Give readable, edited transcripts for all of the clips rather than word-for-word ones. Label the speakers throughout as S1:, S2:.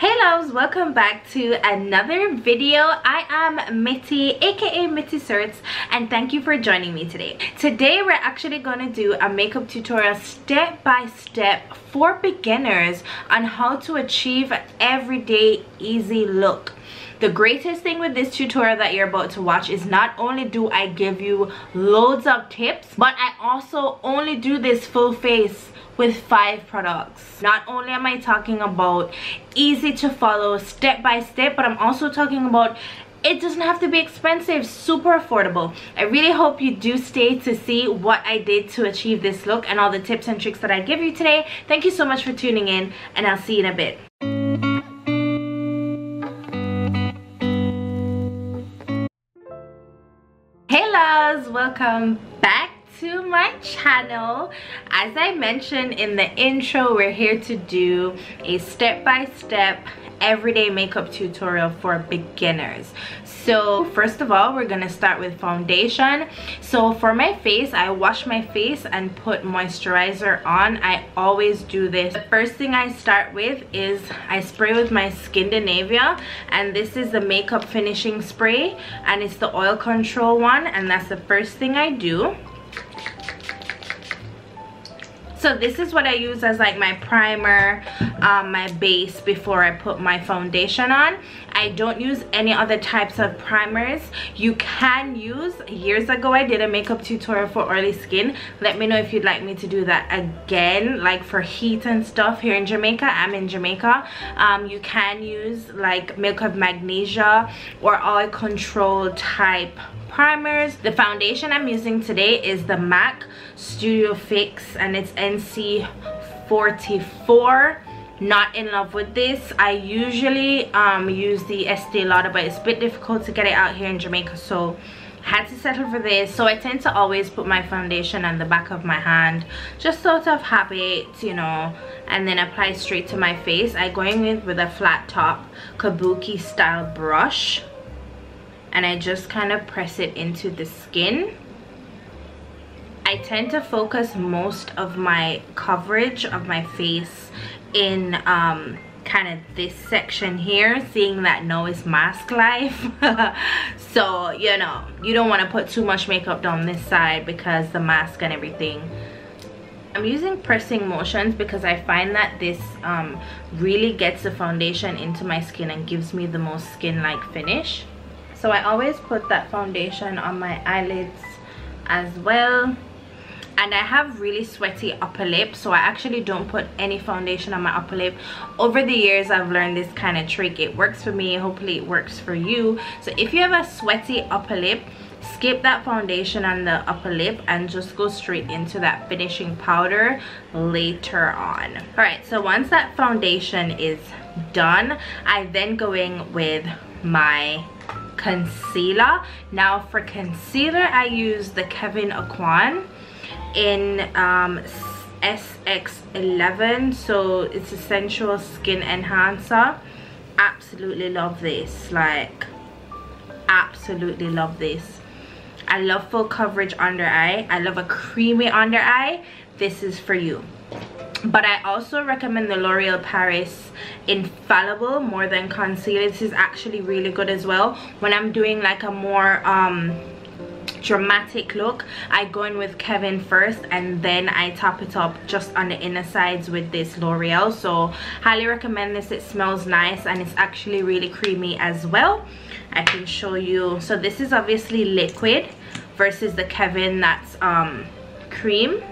S1: Hey loves, welcome back to another video. I am Mitty, aka mittysurtz, and thank you for joining me today. Today we're actually going to do a makeup tutorial step by step for beginners on how to achieve an everyday easy look. The greatest thing with this tutorial that you're about to watch is not only do I give you loads of tips, but I also only do this full face with 5 products. Not only am I talking about easy to follow step by step, but I'm also talking about it doesn't have to be expensive, super affordable. I really hope you do stay to see what I did to achieve this look and all the tips and tricks that I give you today. Thank you so much for tuning in, and I'll see you in a bit. Hey loves, welcome back to my channel. As I mentioned in the intro, we're here to do a step-by-step everyday makeup tutorial for beginners. So first of all, we're gonna start with foundation. So for my face, I wash my face and put moisturizer on. I always do this. The first thing I start with is I spray with my Skindinavia, and this is the makeup finishing spray, and it's the oil control one, and that's the first thing I do. So this is what I use as like my primer, my base before I put my foundation on. I don't use any other types of primers. You can use, years ago I did a makeup tutorial for oily skin. Let me know if you'd like me to do that again, like for heat and stuff here in Jamaica. I'm in Jamaica. You can use like Milk of Magnesia or oil control type primers. The foundation I'm using today is the MAC Studio Fix, and it's NC 44. Not in love with this. I usually use the Estee Lauder, but it's a bit difficult to get it out here in Jamaica, so I had to settle for this. So I tend to always put my foundation on the back of my hand, just sort of habit, you know, and then apply straight to my face. I go in with a flat top kabuki style brush, and I just kind of press it into the skin. I tend to focus most of my coverage of my face in kind of this section here, seeing that now is mask life. So you know, you don't want to put too much makeup down this side because the mask and everything. I'm using pressing motions because I find that this really gets the foundation into my skin and gives me the most skin-like finish. So I always put that foundation on my eyelids as well. And I have really sweaty upper lip, so I actually don't put any foundation on my upper lip. Over the years, I've learned this kind of trick. It works for me. Hopefully it works for you. So if you have a sweaty upper lip, skip that foundation on the upper lip and just go straight into that finishing powder later on. All right, so once that foundation is done, I then go in with my concealer. Now for concealer, I use the Kevyn Aucoin in SX11, so it's a sensual skin enhancer. Absolutely love this, like absolutely love this. I love full coverage under eye. I love a creamy under eye. This is for you. But I also recommend the L'Oreal Paris Infallible more than concealer. This is actually really good as well. When I'm doing like a more dramatic look, I go in with Kevyn first, and then I top it up just on the inner sides with this L'Oreal. So highly recommend this. It smells nice and it's actually really creamy as well. I can show you. So this is obviously liquid versus the Kevyn that's cream.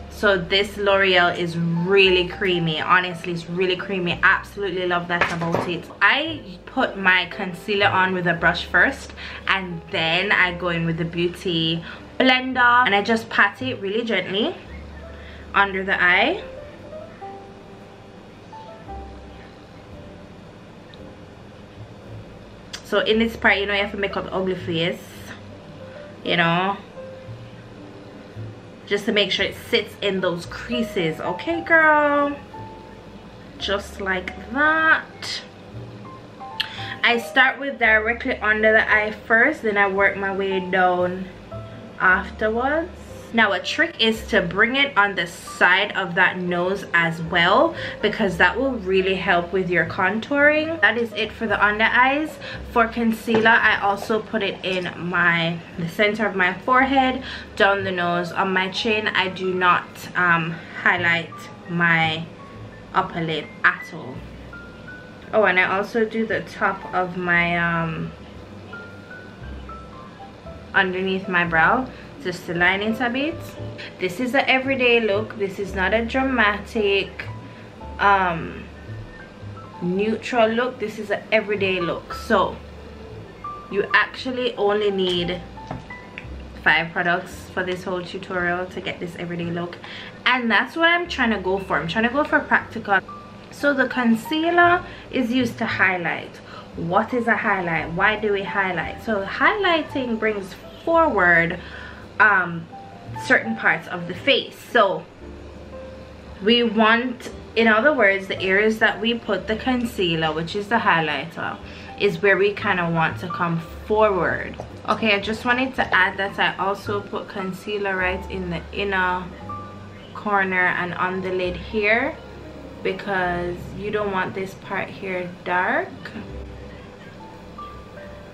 S1: So this L'Oreal is really creamy. Honestly, it's really creamy. Absolutely love that about it. I put my concealer on with a brush first, and then I go in with the Beauty blender, and I just pat it really gently under the eye. So in this part, you know, you have to make up the ugly face, you know, just to make sure it sits in those creases. Okay girl, just like that. I start with directly under the eye first, then I work my way down afterwards. Now a trick is to bring it on the side of that nose as well, because that will really help with your contouring. That is it for the under eyes. For concealer, I also put it in the center of my forehead, down the nose, on my chin. I do not highlight my upper lid at all. Oh, and I also do the top of my underneath my brow, just to line it a bit. This is an everyday look. This is not a dramatic neutral look. This is an everyday look. So you actually only need 5 products for this whole tutorial to get this everyday look, and that's what I'm trying to go for. I'm trying to go for practical. So the concealer is used to highlight. What is a highlight? Why do we highlight? So highlighting brings forward certain parts of the face. So we want, in other words, the areas that we put the concealer, which is the highlighter, is where we kind of want to come forward. Okay, I just wanted to add that I also put concealer right in the inner corner and on the lid here, because you don't want this part here dark,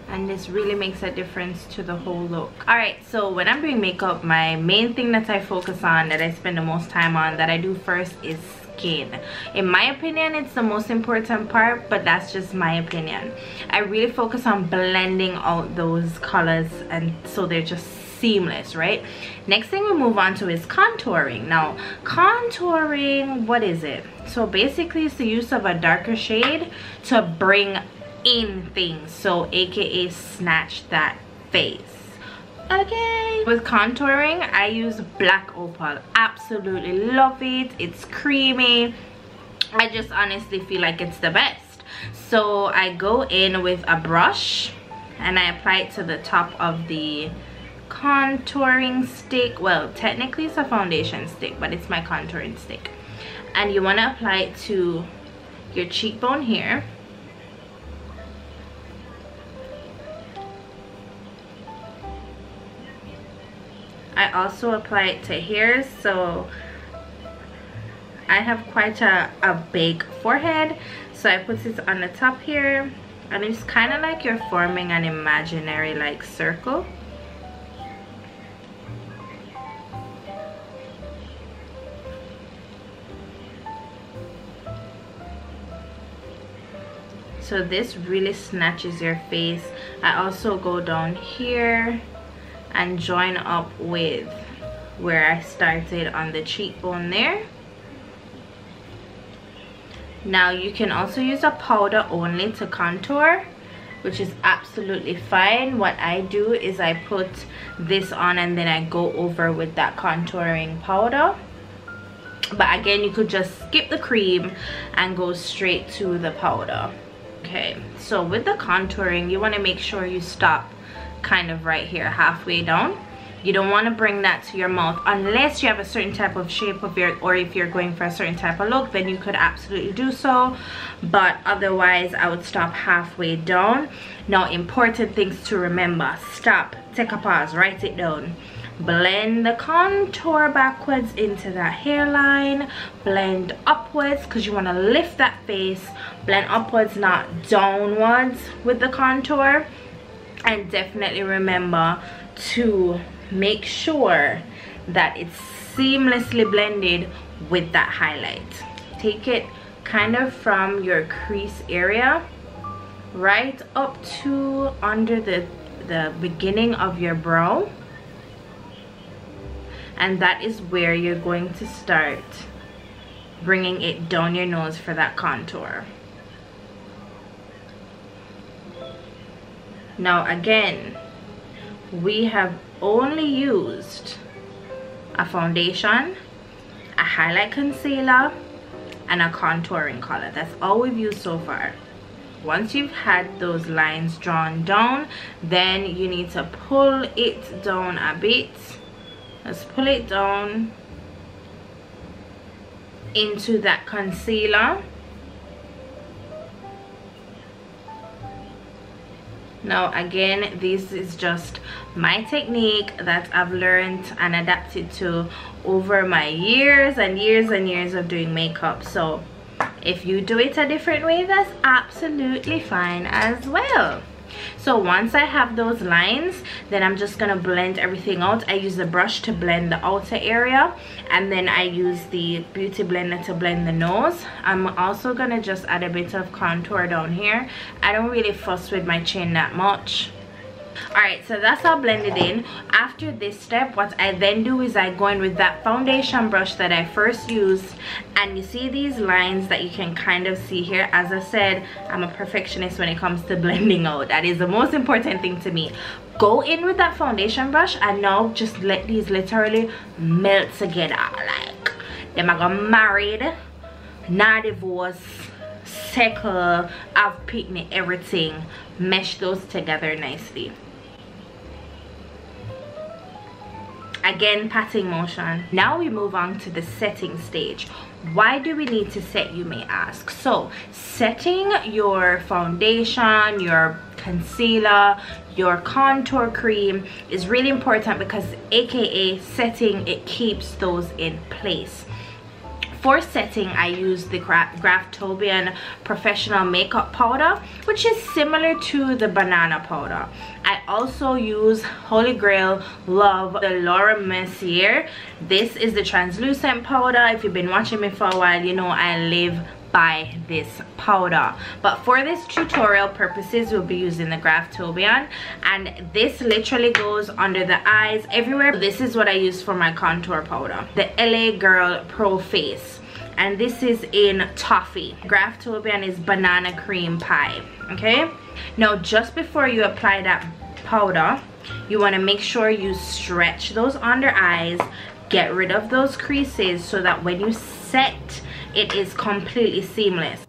S1: and this really makes a difference to the whole look. Alright, so when I'm doing makeup, my main thing that I focus on, that I spend the most time on, that I do first, is skin. In my opinion, it's the most important part, but that's just my opinion. I really focus on blending out those colors, and so they're just seamless, right? Next thing we move on to is contouring. Now contouring, what is it? So basically it's the use of a darker shade to bring in things, so aka snatch that face. Okay, with contouring I use black opal. Absolutely love it. It's creamy. I just honestly feel like it's the best. So I go in with a brush and I apply it to the top of the contouring stick. Well, technically it's a foundation stick, but it's my contouring stick. And you want to apply it to your cheekbone here. I also apply it to here, so I have quite a big forehead, so I put it on the top here, and it's kind of like you're forming an imaginary like circle. So this really snatches your face. I also go down here and join up with where I started on the cheekbone there. Now you can also use a powder only to contour, which is absolutely fine. What I do is I put this on and then I go over with that contouring powder. But again, you could just skip the cream and go straight to the powder. Okay, so with the contouring, you want to make sure you stop kind of right here, halfway down. You don't want to bring that to your mouth unless you have a certain type of shape of your, or if you're going for a certain type of look, then you could absolutely do so, but otherwise I would stop halfway down. Now, important things to remember: stop, take a pause, write it down. Blend the contour backwards into that hairline, blend upwards because you want to lift that face, blend upwards, not downwards with the contour. And definitely remember to make sure that it's seamlessly blended with that highlight. Take it kind of from your crease area right up to under the beginning of your brow, and that is where you're going to start bringing it down your nose for that contour. Now again, we have only used a foundation, a highlight concealer, and a contouring color. That's all we've used so far. Once you've had those lines drawn down, then you need to pull it down a bit. Let's pull it down into that concealer. Now again, this is just my technique that I've learned and adapted to over my years and years and years of doing makeup. So if you do it a different way, that's absolutely fine as well. So once I have those lines, then I'm just gonna blend everything out. I use the brush to blend the outer area, and then I use the beauty blender to blend the nose. I'm also gonna just add a bit of contour down here. I don't really fuss with my chin that much. Alright, so that's all blended in. After this step, what I then do is I go in with that foundation brush that I first used, and you see these lines that you can kind of see here. As I said, I'm a perfectionist when it comes to blending out. That is the most important thing to me. Go in with that foundation brush and now just let these literally melt together. Like, them are got married, not divorced, settle, have picnic, everything. Mesh those together nicely. Again, patting motion. Now we move on to the setting stage. Why do we need to set, you may ask? So setting your foundation, your concealer, your contour cream is really important because aka setting, it keeps those in place. For setting, I use the Graftobian Professional Makeup Powder, which is similar to the banana powder. I also use Holy Grail Love, the Laura Mercier. This is the translucent powder. If you've been watching me for a while, you know I live by this powder. But for this tutorial purposes, we'll be using the Graftobian, and this literally goes under the eyes, everywhere. This is what I use for my contour powder, the LA Girl Pro Face, and this is in Toffee. Graftobian is Banana Cream Pie. Okay, now just before you apply that powder, you want to make sure you stretch those under eyes, get rid of those creases so that when you set, it is completely seamless.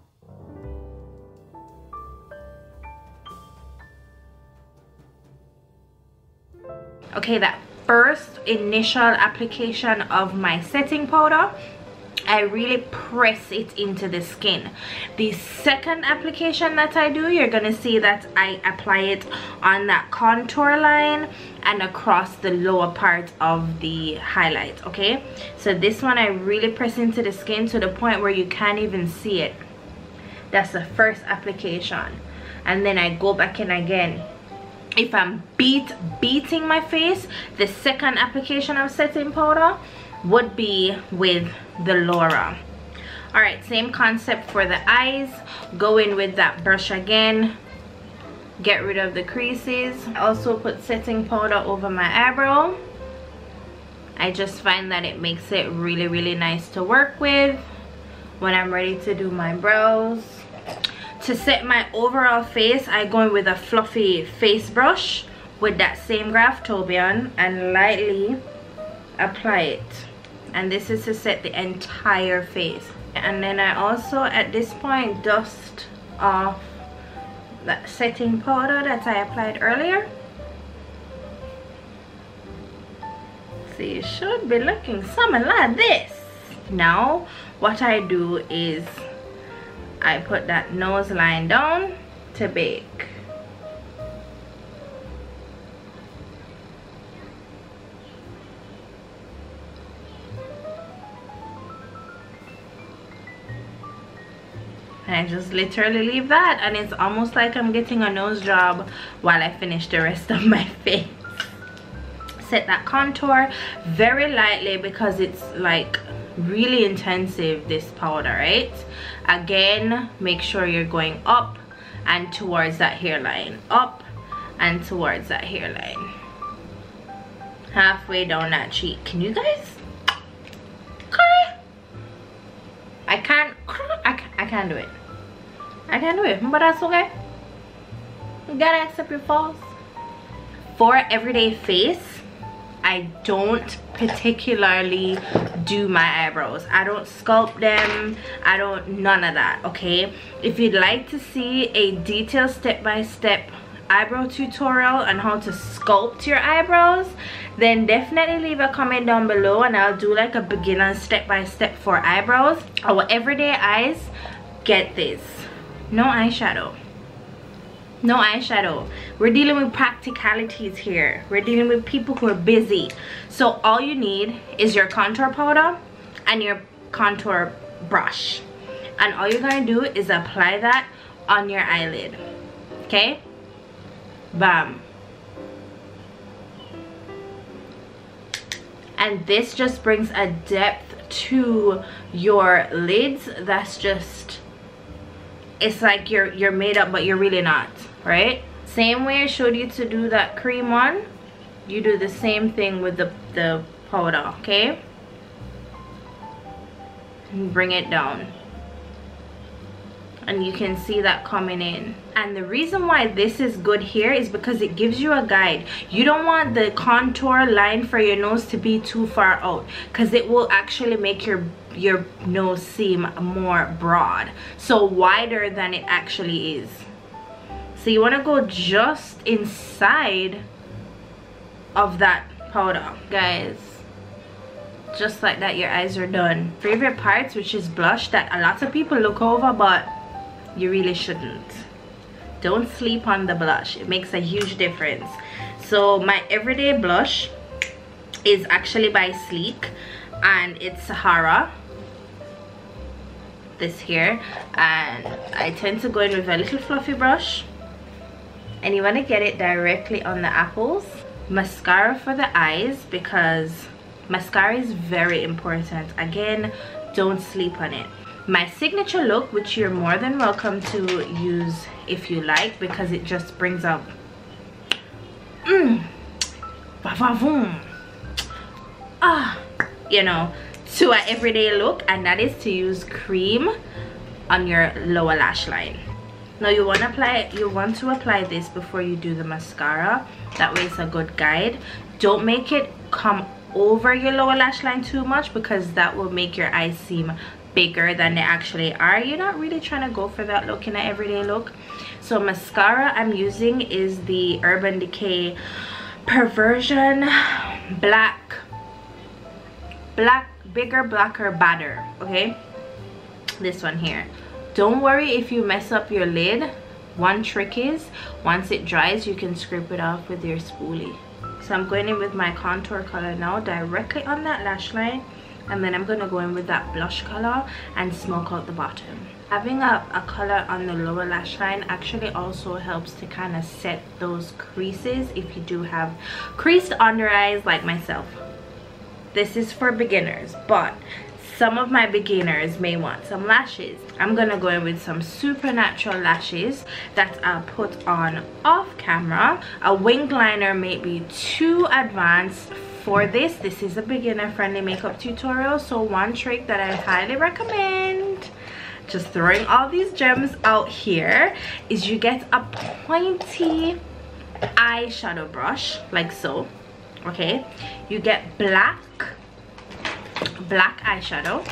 S1: Okay, that first initial application of my setting powder, I really press it into the skin. The second application that I do, you're gonna see that I apply it on that contour line and across the lower part of the highlight. Okay, so this one I really press into the skin to the point where you can't even see it. That's the first application, and then I go back in again. If I'm beating my face, the second application of setting powder would be with the Laura. All right, same concept for the eyes. Go in with that brush again, get rid of the creases. I also put setting powder over my eyebrow. I just find that it makes it really nice to work with when I'm ready to do my brows. To set my overall face, I go in with a fluffy face brush with that same Graftobian and lightly apply it, and this is to set the entire face. And then I also at this point dust off that setting powder that I applied earlier. So you should be looking something like this. Now what I do is I put that nose line down to bake. And I just literally leave that, and it's almost like I'm getting a nose job while I finish the rest of my face. Set that contour very lightly because it's like really intensive, this powder, right? Again, make sure you're going up and towards that hairline, up and towards that hairline, halfway down that cheek. Can you guys? I can't do it. I can't do it, but that's okay. You gotta accept your faults. For everyday face, I don't particularly do my eyebrows. I don't sculpt them. I don't, none of that, okay? If you'd like to see a detailed step-by-step eyebrow tutorial on how to sculpt your eyebrows, then definitely leave a comment down below and I'll do like a beginner step-by-step for eyebrows. Our everyday eyes, get this. No eyeshadow. no eyeshadow. We're dealing with practicalities here. We're dealing with people who are busy. So all you need is your contour powder and your contour brush, and all you're gonna do is apply that on your eyelid. Okay, bam. And this just brings a depth to your lids that's just, it's like you're made up but you're really not, right? Same way I showed you to do that cream one, you do the same thing with the powder. Okay, and bring it down, and you can see that coming in. And the reason why this is good here is because it gives you a guide. You don't want the contour line for your nose to be too far out, because it will actually make your nose seem more broad, so wider than it actually is. So you want to go just inside of that powder, guys. Just like that, your eyes are done. Favorite parts, which is blush, that a lot of people look over, but you really shouldn't. Don't sleep on the blush. It makes a huge difference. So my everyday blush is actually by Sleek, and it's Sahara, this here, and I tend to go in with a little fluffy brush, and you want to get it directly on the apples. Mascara for the eyes, because mascara is very important. Again, don't sleep on it. My signature look, which you're more than welcome to use if you like, because it just brings up you know, to an everyday look, and that is to use cream on your lower lash line. Now you want to apply this before you do the mascara. That way it's a good guide. Don't make it come over your lower lash line too much, because that will make your eyes seem bigger than they actually are. You're not really trying to go for that look in an everyday look. So mascara I'm using is the Urban Decay Perversion Bigger, Blacker, Badder. Okay, this one here. Don't worry if you mess up your lid. One trick is, once it dries, you can scrape it off with your spoolie. So I'm going in with my contour color now, directly on that lash line, and then I'm going to go in with that blush color and smoke out the bottom. Having a color on the lower lash line actually also helps to kind of set those creases if you do have creased under eyes like myself. This is for beginners, but some of my beginners may want some lashes. I'm gonna go in with some Supernatural lashes that I'll put on off camera. A wing liner may be too advanced for this. This is a beginner friendly makeup tutorial, so one trick that I highly recommend, just throwing all these gems out here, is you get a pointy eyeshadow brush like so. Okay, you get black eyeshadow,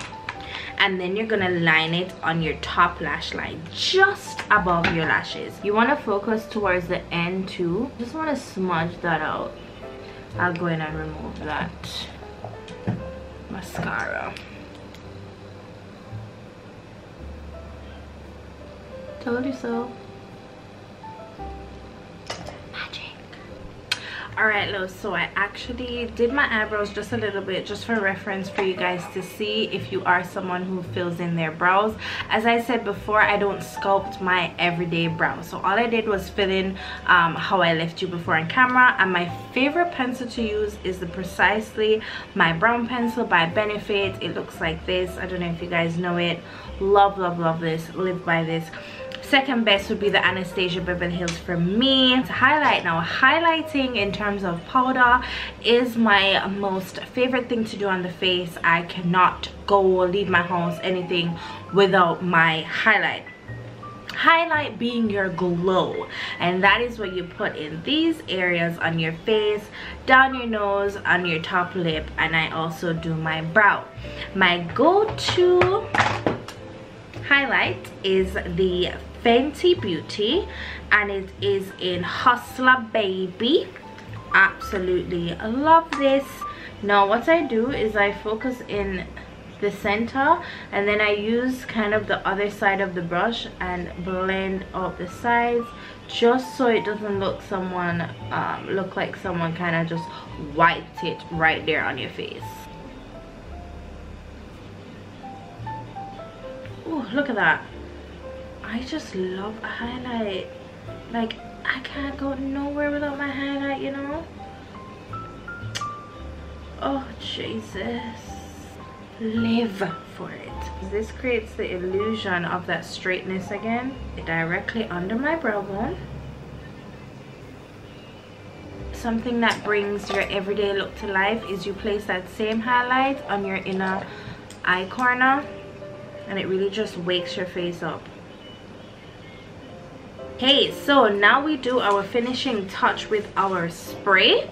S1: and then you're gonna line it on your top lash line just above your lashes. You want to focus towards the end too. Just want to smudge that out. I'll go in and remove that mascara. Told you so. Alright, Luvs, so I actually did my eyebrows just a little bit, just for reference for you guys to see if you are someone who fills in their brows. As I said before, I don't sculpt my everyday brows, so all I did was fill in how I left you before on camera. And my favorite pencil to use is the Precisely My Brown Pencil by Benefit. It looks like this. I don't know if you guys know it. Love, love, love this. Live by this. Second best would be the Anastasia Beverly Hills for me. To highlight now, highlighting in terms of powder is my most favorite thing to do on the face. I cannot leave my house, anything, without my highlight. Highlight being your glow, and that is what you put in these areas on your face, down your nose, on your top lip, and I also do my brow. My go-to highlight is the Fenty Beauty, and it is in Hustler Baby. Absolutely love this. Now what I do is I focus in the center, and then I use kind of the other side of the brush and blend out the sides, just so it doesn't look like someone kind of just wiped it right there on your face. Oh, look at that. I just love a highlight. Like, I can't go nowhere without my highlight, you know. Oh Jesus, live for it. This creates the illusion of that straightness again, directly under my brow bone. Something that brings your everyday look to life is you place that same highlight on your inner eye corner, and it really just wakes your face up. Okay, so now we do our finishing touch with our spray.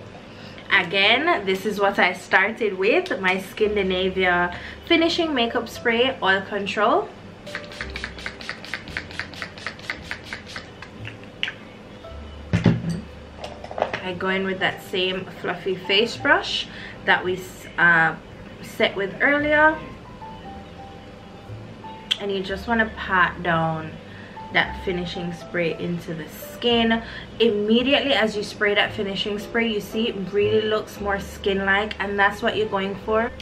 S1: Again, this is what I started with, my Scandinavia finishing makeup spray, oil control. I go in with that same fluffy face brush that we set with earlier, and you just want to pat down that finishing spray into the skin. Immediately as you spray that finishing spray, you see it really looks more skin-like, and that's what you're going for.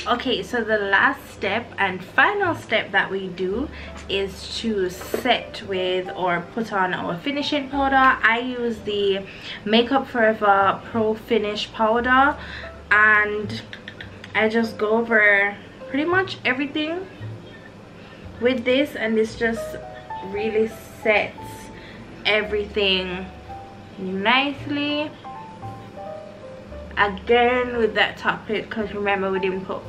S1: Okay, so the last step and final step that we do is to set with or put on our finishing powder. I use the Makeup Forever Pro Finish powder, and I just go over pretty much everything with this, and this just really sets everything nicely. Again with that top plate, because remember we didn't put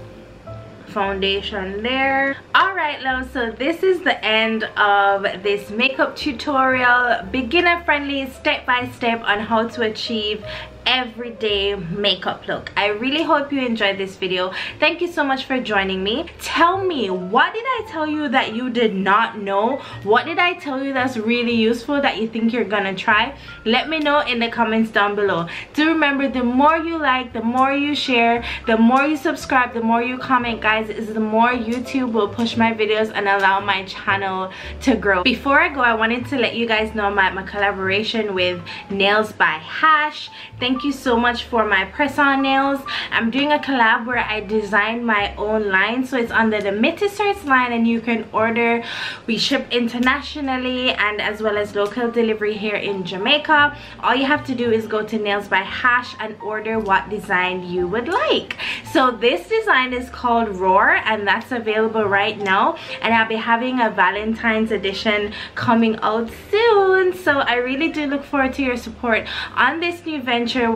S1: foundation there. All right, loves, so this is the end of this makeup tutorial, beginner friendly, step-by-step on how to achieve everyday makeup look. I really hope you enjoyed this video. Thank you so much for joining me. Tell me, what did I tell you that you did not know? What did I tell you that's really useful that you think you're gonna try? Let me know in the comments down below. Do remember, the more you like, the more you share, the more you subscribe, the more you comment, guys, is the more YouTube will push my videos and allow my channel to grow. Before I go, I wanted to let you guys know my collaboration with Nails by Hash. Thank you so much for my press-on nails. I'm doing a collab where I designed my own line, so it's under the mittysurtz line, and you can order. We ship internationally and as well as local delivery here in Jamaica. All you have to do is go to Nails by Hash and order what design you would like. So this design is called Roar, and that's available right now, and I'll be having a Valentine's edition coming out soon, so I really do look forward to your support on this new venture.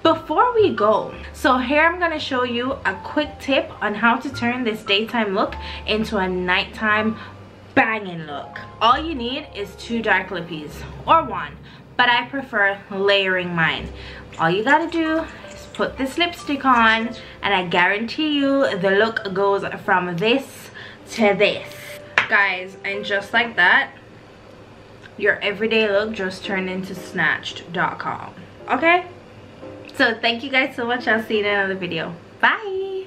S1: Before we go, so here I'm going to show you a quick tip on how to turn this daytime look into a nighttime banging look. All you need is 2 dark lippies, or 1, but I prefer layering mine. All you gotta do is put this lipstick on, and I guarantee you the look goes from this to this, guys. And just like that, your everyday look just turned into snatched.com. okay, so thank you guys so much. I'll see you in another video. Bye.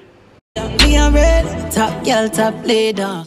S2: Me a red top girl, top leader.